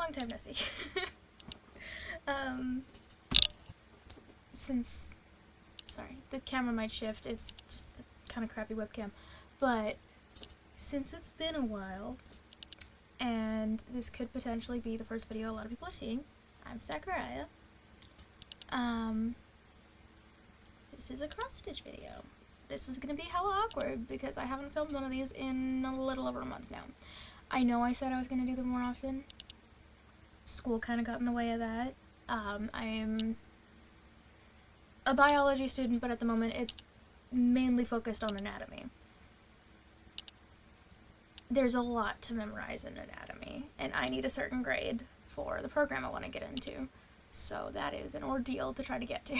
long time no see. Sorry, the camera might shift, it's just a kind of crappy webcam, but since it's been a while, and this could potentially be the first video a lot of people are seeing, I'm Sakurai. This is a cross-stitch video. This is gonna be hella awkward because I haven't filmed one of these in a little over a month now. I know I said I was gonna do them more often. School kind of got in the way of that. I am a biology student, but at the moment it's mainly focused on anatomy. There's a lot to memorize in anatomy, and I need a certain grade for the program I want to get into, so that is an ordeal to try to get to.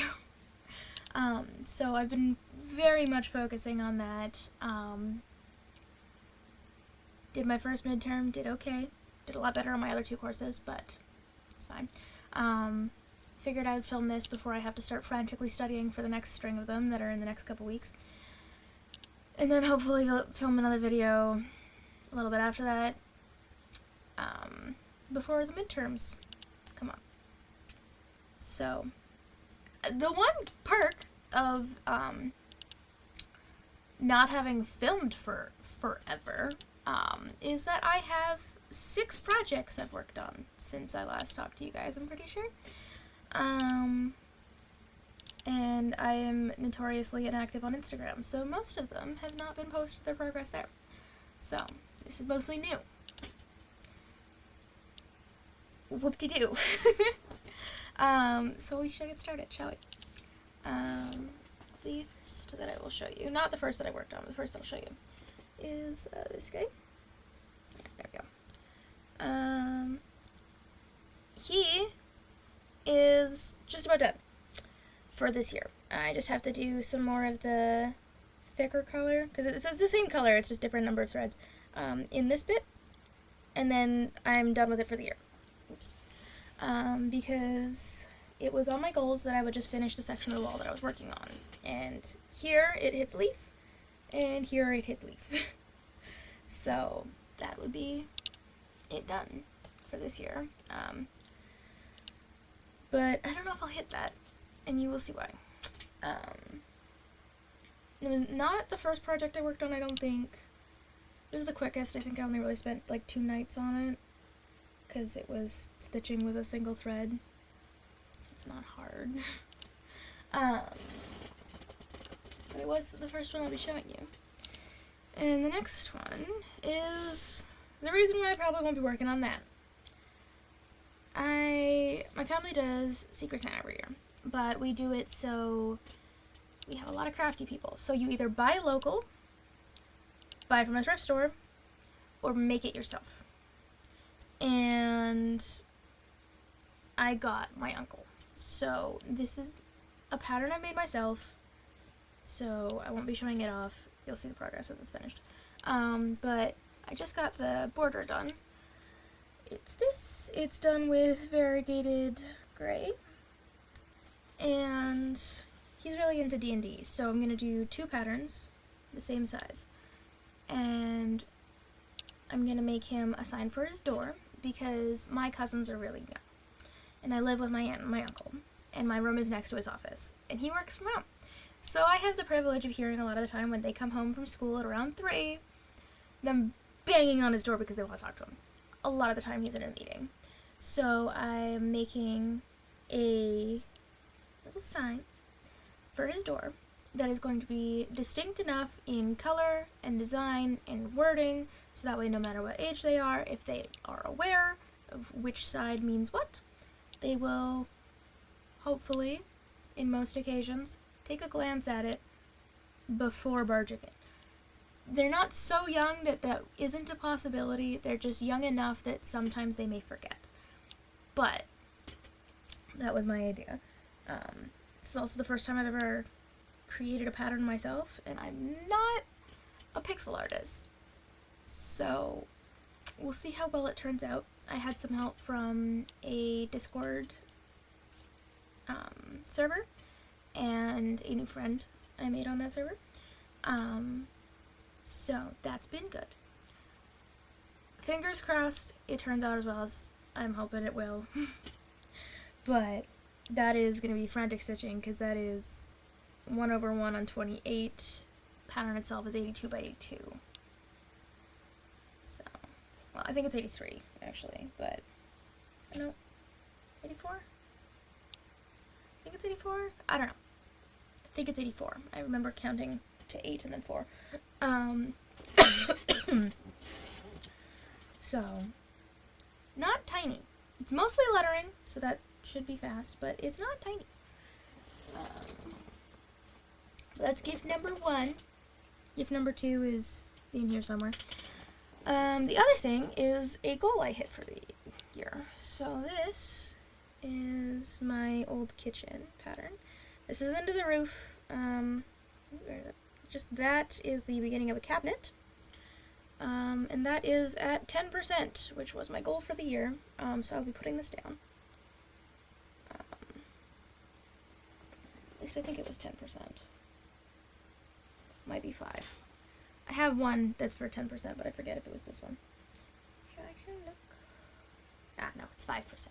So I've been very much focusing on that. Did my first midterm, did okay. Did a lot better on my other 2 courses, but it's fine. Figured I would film this before I have to start frantically studying for the next string of them that are in the next couple weeks. And then hopefully film another video a little bit after that, before the midterms come up. So, the one perk of not having filmed for forever is that I have 6 projects I've worked on since I last talked to you guys, I'm pretty sure. And I am notoriously inactive on Instagram, so most of them have not been posted their progress there. So, this is mostly new. Whoop-de-doo. So we should get started, shall we? The first that I will show you, not the first that I worked on, the first that I'll show you, is this guy. There we go. He is just about done for this year. I just have to do some more of the thicker color, because it's the same color, it's just different number of threads, in this bit, and then I'm done with it for the year. Oops. Because it was on my goals that I would just finish the section of the wall that I was working on, and here it hits leaf, and here it hits leaf. So that would be it done for this year. But I don't know if I'll hit that, and you will see why. It was not the first project I worked on, I don't think. It was the quickest. I think I only really spent like 2 nights on it, because it was stitching with a single thread, so it's not hard. But it was the first one I'll be showing you. And the next one is the reason why I probably won't be working on that. My family does Secret Santa every year, but we do it so we have a lot of crafty people. So you either buy local, buy from a thrift store, or make it yourself. And I got my uncle. So this is a pattern I made myself, so I won't be showing it off. You'll see the progress as it's finished. But I just got the border done. It's this. It's done with variegated gray. And he's really into D&D, so I'm going to do 2 patterns, the same size. And I'm going to make him a sign for his door, because my cousins are really young. And I live with my aunt and my uncle, and my room is next to his office, and he works from home. So I have the privilege of hearing a lot of the time when they come home from school at around 3, them banging on his door because they want to talk to him. A lot of the time he's in a meeting. So I'm making a little sign for his door that is going to be distinct enough in color and design and wording, so that way no matter what age they are, if they are aware of which side means what, they will, hopefully, in most occasions, take a glance at it before barging in. They're not so young that that isn't a possibility, they're just young enough that sometimes they may forget. But that was my idea. It's also the first time I've ever created a pattern myself, and I'm not a pixel artist. So we'll see how well it turns out. I had some help from a Discord server and a new friend I made on that server. So that's been good. Fingers crossed it turns out as well as I'm hoping it will. But that is going to be frantic stitching, because that is 1/1 on 28. Pattern itself is 82 by 82. So, well, I think it's 83, actually, but, no, 84? I think it's 84? I don't know. I think it's 84. I remember counting to 8 and then 4. So, not tiny. It's mostly lettering, so that should be fast, but it's not tiny. That's gift number 1. Gift number 2 is in here somewhere. The other thing is a goal I hit for the year. So this is my old kitchen pattern. This is into the roof. Just that is the beginning of a cabinet. And that is at 10%, which was my goal for the year. So I'll be putting this down. At least I think it was 10%. Might be 5. I have one that's for 10%, but I forget if it was this one. Should I look? Ah, no, it's 5%.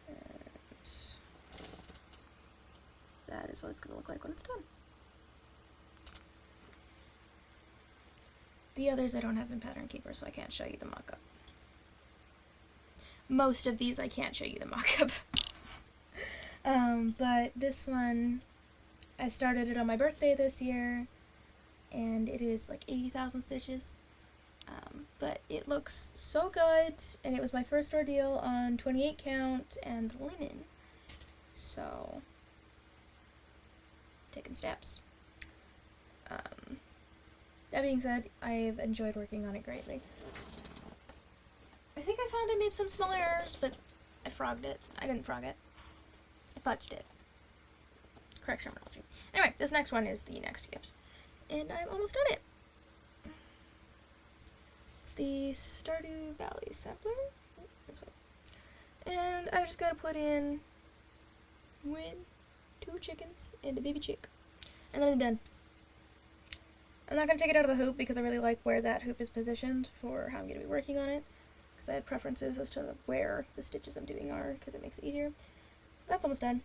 And that is what it's going to look like when it's done. The others I don't have in Pattern Keeper, so I can't show you the mock-up. Most of these I can't show you the mock-up. But this one, I started it on my birthday this year, and it is like 80,000 stitches. But it looks so good, and it was my first ordeal on 28 count and linen. So, taking steps. That being said, I've enjoyed working on it greatly. I think I found I made some small errors, but I frogged it. I didn't frog it. I fudged it. Correct terminology. Anyway, this next one is the next gift. And I'm almost done it. It's the Stardew Valley sampler. This way. And I've just got to put in 2 chickens and a baby chick. And then I'm done. I'm not going to take it out of the hoop because I really like where that hoop is positioned for how I'm going to be working on it. Because I have preferences as to where the stitches I'm doing are, because it makes it easier. So that's almost done.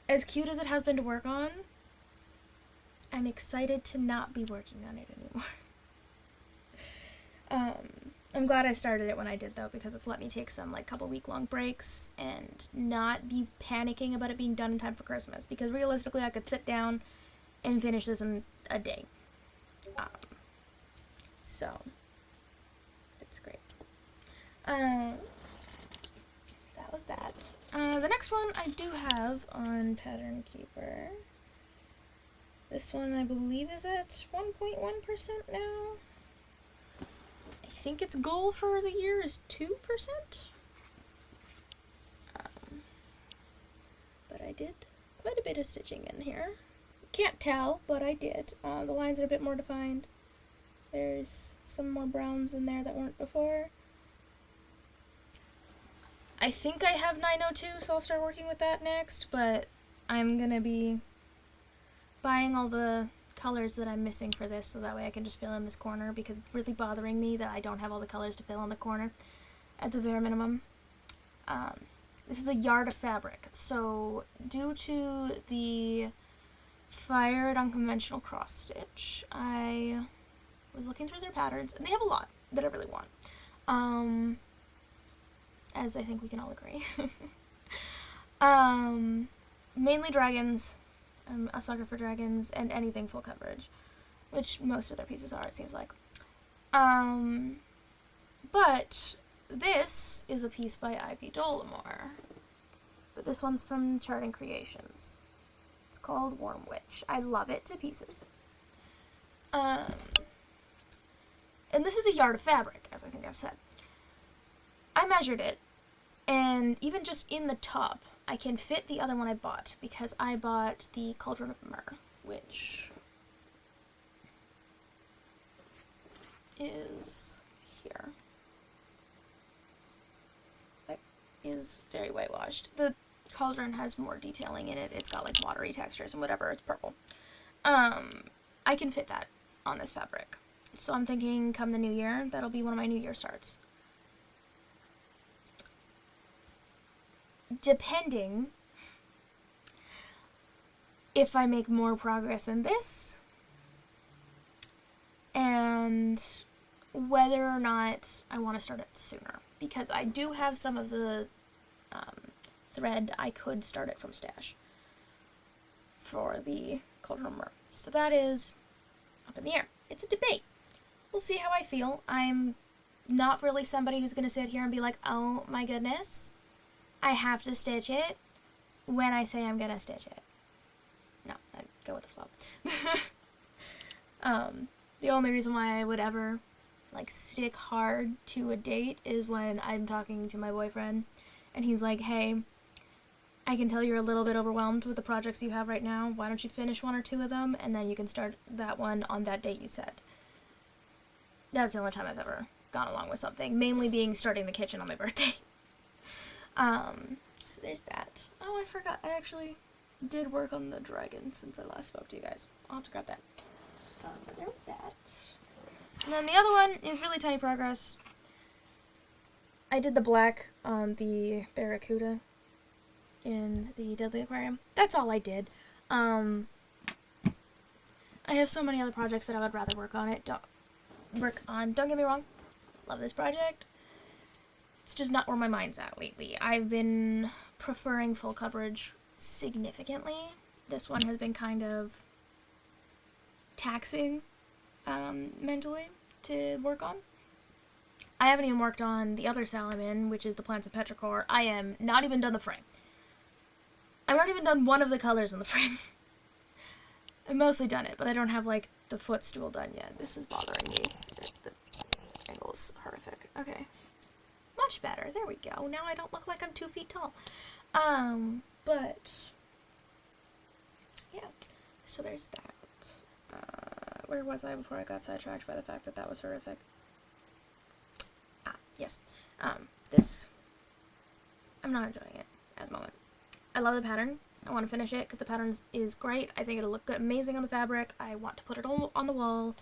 As cute as it has been to work on, I'm excited to not be working on it anymore. I'm glad I started it when I did, though, because it's let me take some, like, couple week-long breaks and not be panicking about it being done in time for Christmas, because realistically I could sit down and finish this in a day. So, it's great. That was that. The next one I do have on Pattern Keeper. This one I believe is at 1.1% now. I think its goal for the year is 2%. But I did quite a bit of stitching in here. Can't tell, but I did. The lines are a bit more defined. There's some more browns in there that weren't before. I think I have 902, so I'll start working with that next, but I'm gonna be buying all the colors that I'm missing for this, so that way I can just fill in this corner, because it's really bothering me that I don't have all the colors to fill in the corner at the bare minimum. This is a yard of fabric, so due to the fired unconventional cross stitch, I was looking through their patterns, and they have a lot that I really want, as I think we can all agree. Mainly dragons. I'm a sucker for dragons and anything full coverage, which most of their pieces are, it seems like. But this is a piece by Ivy Dollamore. But this one's from Charting Creations. It's called Warm Witch. I love it to pieces. And this is a yard of fabric, as I think I've said. I measured it, and even just in the top, I can fit the other one I bought, because I bought the Cauldron of Myrrh, which is here. It is very whitewashed. The Cauldron has more detailing in it. It's got like watery textures and whatever. It's purple. I can fit that. on this fabric. So I'm thinking come the new year, that'll be one of my New Year starts. Depending if I make more progress in this, and whether or not I want to start it sooner. Because I do have some of the thread I could start it from stash for the cultural rumor. So that is up in the air. It's a debate. We'll see how I feel. I'm not really somebody who's going to sit here and be like, oh my goodness, I have to stitch it when I say I'm going to stitch it. No, I'd go with the flow. The only reason why I would ever like stick hard to a date is when I'm talking to my boyfriend and he's like, hey, I can tell you're a little bit overwhelmed with the projects you have right now. Why don't you finish one or two of them and then you can start that one on that date you said. That's the only time I've ever gone along with something, mainly being starting the kitchen on my birthday. So there's that. Oh, I forgot. I actually did work on the dragon since I last spoke to you guys. I'll have to grab that. But there was that. And then the other one is really tiny progress. I did the black on the Barracuda in the Deadly Aquarium. That's all I did. I have so many other projects that I would rather work on. Don't get me wrong. Love this project. It's just not where my mind's at lately. I've been preferring full coverage significantly. This one has been kind of taxing mentally to work on. I haven't even worked on the other cell I'm in, which is the Plants of Petrichor. I am not even done the frame. I've not even done one of the colors in the frame. I've mostly done it, but I don't have, like, the footstool done yet. This is bothering me. The angle is horrific. Okay. Much better. There we go. Now I don't look like I'm 2 feet tall. But yeah. So there's that. Where was I before I got sidetracked by the fact that that was horrific? Yes. This. I'm not enjoying it at the moment. I love the pattern. I want to finish it because the pattern is great. I think it'll look good, amazing on the fabric. I want to put it on the wall.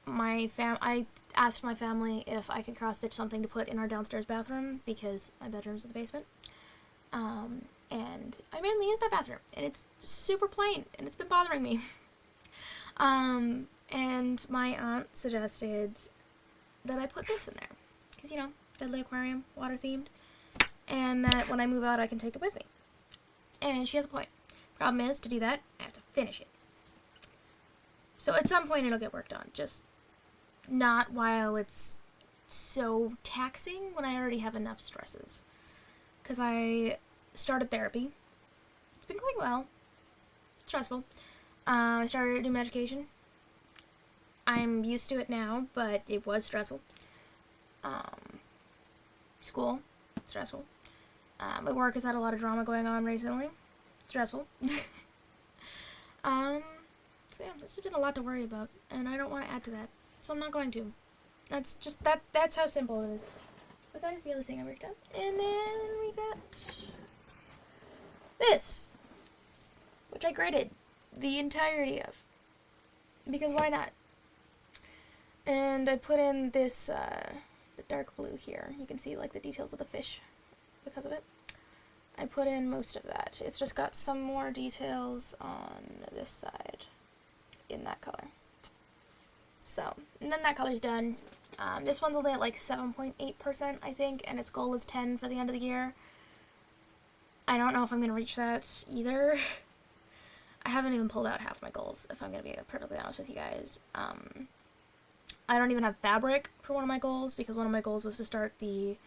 I asked my family if I could cross-stitch something to put in our downstairs bathroom because my bedroom's in the basement. And I mainly use that bathroom, and it's super plain, and it's been bothering me. And my aunt suggested that I put this in there, because, you know, Deadly Aquarium, water-themed, and that when I move out, I can take it with me. And she has a point. Problem is, to do that, I have to finish it. So at some point, it'll get worked on, just not while it's so taxing when I already have enough stresses. Because I started therapy. It's been going well. It's stressful. I started a new medication. I'm used to it now, but it was stressful. School, stressful. My work has had a lot of drama going on recently. Stressful. So yeah, there's been a lot to worry about, and I don't want to add to that. So I'm not going to. That's how simple it is. But that is the other thing I worked on. And then we got this, which I graded the entirety of, because why not? And I put in this, the dark blue here. You can see, like, the details of the fish because of it. I put in most of that. It's just got some more details on this side in that color. So, and then that color's done. This one's only at like 7.8%, I think, and its goal is 10 for the end of the year. I don't know if I'm going to reach that either. I haven't even pulled out half my goals, if I'm going to be perfectly honest with you guys. I don't even have fabric for one of my goals, because one of my goals was to start the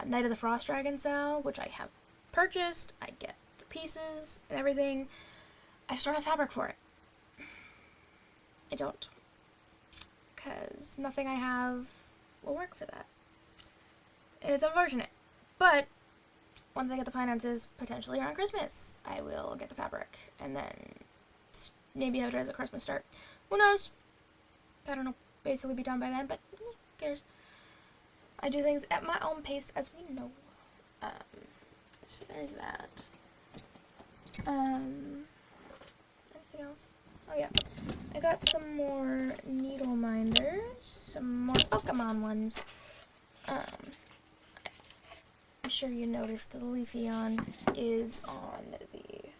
Night of the Frost Dragon sale, which I have purchased. I get the pieces and everything. I still don't have fabric for it. I don't. Because nothing I have will work for that. And it's unfortunate. But once I get the finances, potentially around Christmas, I will get the fabric. And then maybe have it as a Christmas start. Who knows? Pattern will basically be done by then, but who cares? I do things at my own pace, as we know. So there's that. Anything else? Oh yeah, I got some more needle minders, some more Pokemon ones. I'm sure you noticed the Leafeon is on the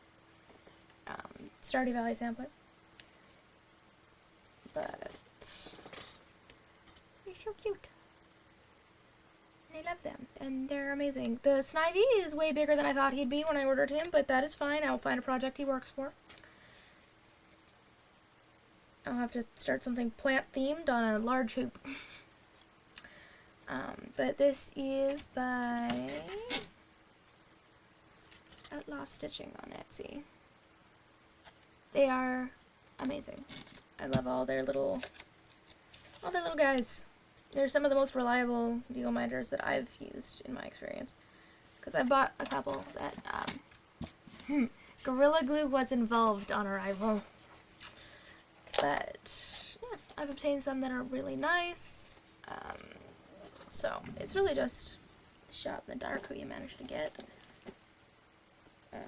Stardew Valley sampler, but they're so cute. I love them, and they're amazing. The Snivy is way bigger than I thought he'd be when I ordered him, but that is fine. I will find a project he works for. I'll have to start something plant-themed on a large hoop. But this is by Outlaw Stitching on Etsy. They are amazing. I love all their little guys. They're some of the most reliable needle minders that I've used in my experience. Because I bought a couple that Gorilla Glue was involved on arrival. But yeah, I've obtained some that are really nice. So it's really just a shot in the dark who you manage to get. I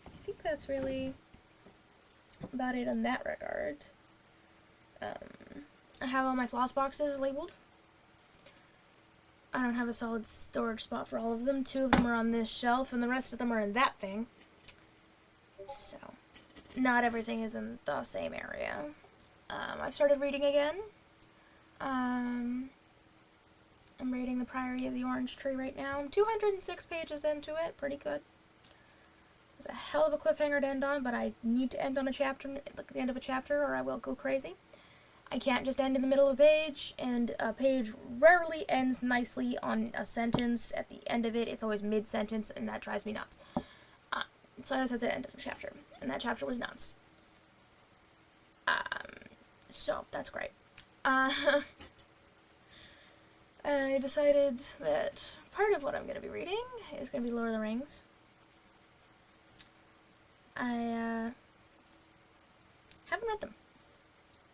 think that's really about it in that regard. I have all my floss boxes labeled. I don't have a solid storage spot for all of them. 2 of them are on this shelf, and the rest of them are in that thing. So, not everything is in the same area. I've started reading again. I'm reading The Priory of the Orange Tree right now. I'm 206 pages into it. Pretty good. It's a hell of a cliffhanger to end on, but I need to end on a chapter, at the end of a chapter, or I will go crazy. I can't just end in the middle of a page, and a page rarely ends nicely on a sentence at the end of it. It's always mid-sentence, and that drives me nuts. So I always have to end of a chapter, and that chapter was nuts. So, that's great. I decided that part of what I'm going to be reading is going to be Lord of the Rings. I haven't read them.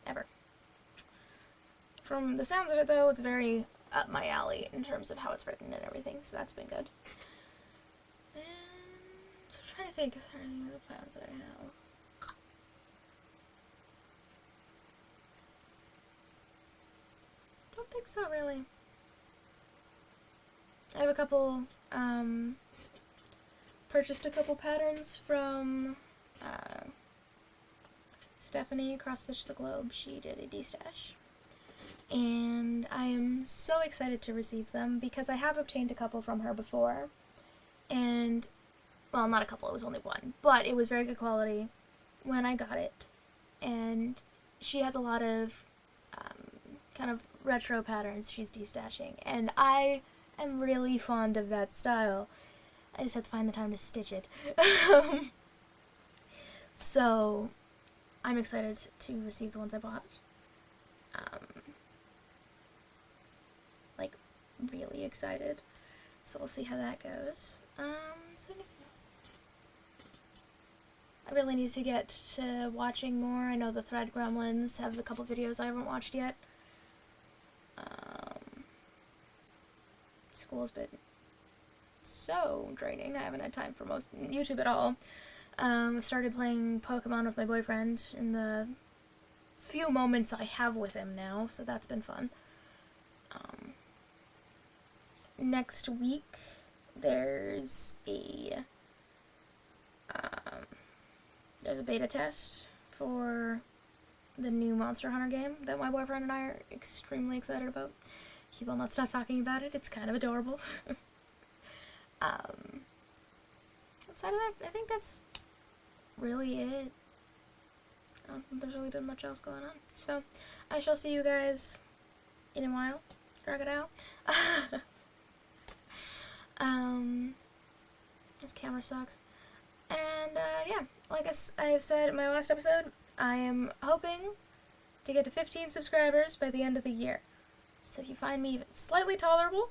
Ever. From the sounds of it, though, it's very up my alley in terms of how it's written and everything, so that's been good. And I'm trying to think, is there any other plans that I have? Don't think so, really. I have a couple, purchased a couple patterns from, Stephanie across Stitch the Globe. She did a D-stash. And I am so excited to receive them, because I have obtained a couple from her before. And, well, not a couple, it was only one. But it was very good quality when I got it. And she has a lot of, kind of retro patterns she's de-stashing. And I am really fond of that style. I just have to find the time to stitch it. So, I'm excited to receive the ones I bought. Like, really excited. So we'll see how that goes. Is there anything else? I really need to get to watching more. I know the Thread Gremlins have a couple videos I haven't watched yet. School's been so draining. I haven't had time for most YouTube at all. I started playing Pokemon with my boyfriend in the few moments I have with him now, so that's been fun. Next week, there's a beta test for the new Monster Hunter game that my boyfriend and I are extremely excited about. He will not stop talking about it. It's kind of adorable. Outside of that, I think that's really it. I don't think there's really been much else going on. So, I shall see you guys in a while. Crocodile. This camera sucks. And, yeah, like I have said in my last episode, I am hoping to get to 15 subscribers by the end of the year. So if you find me even slightly tolerable,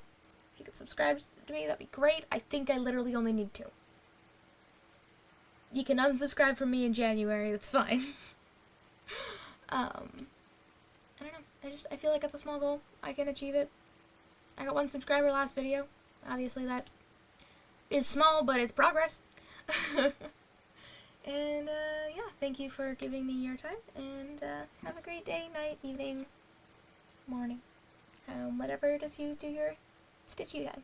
if you could subscribe to me, that'd be great. I think I literally only need 2. You can unsubscribe from me in January, that's fine. I don't know, I feel like it's a small goal. I can achieve it. I got 1 subscriber last video. Obviously that is small, but it's progress. And, yeah, thank you for giving me your time, and have a great day, night, evening, morning, whatever it is you do your stitchy time.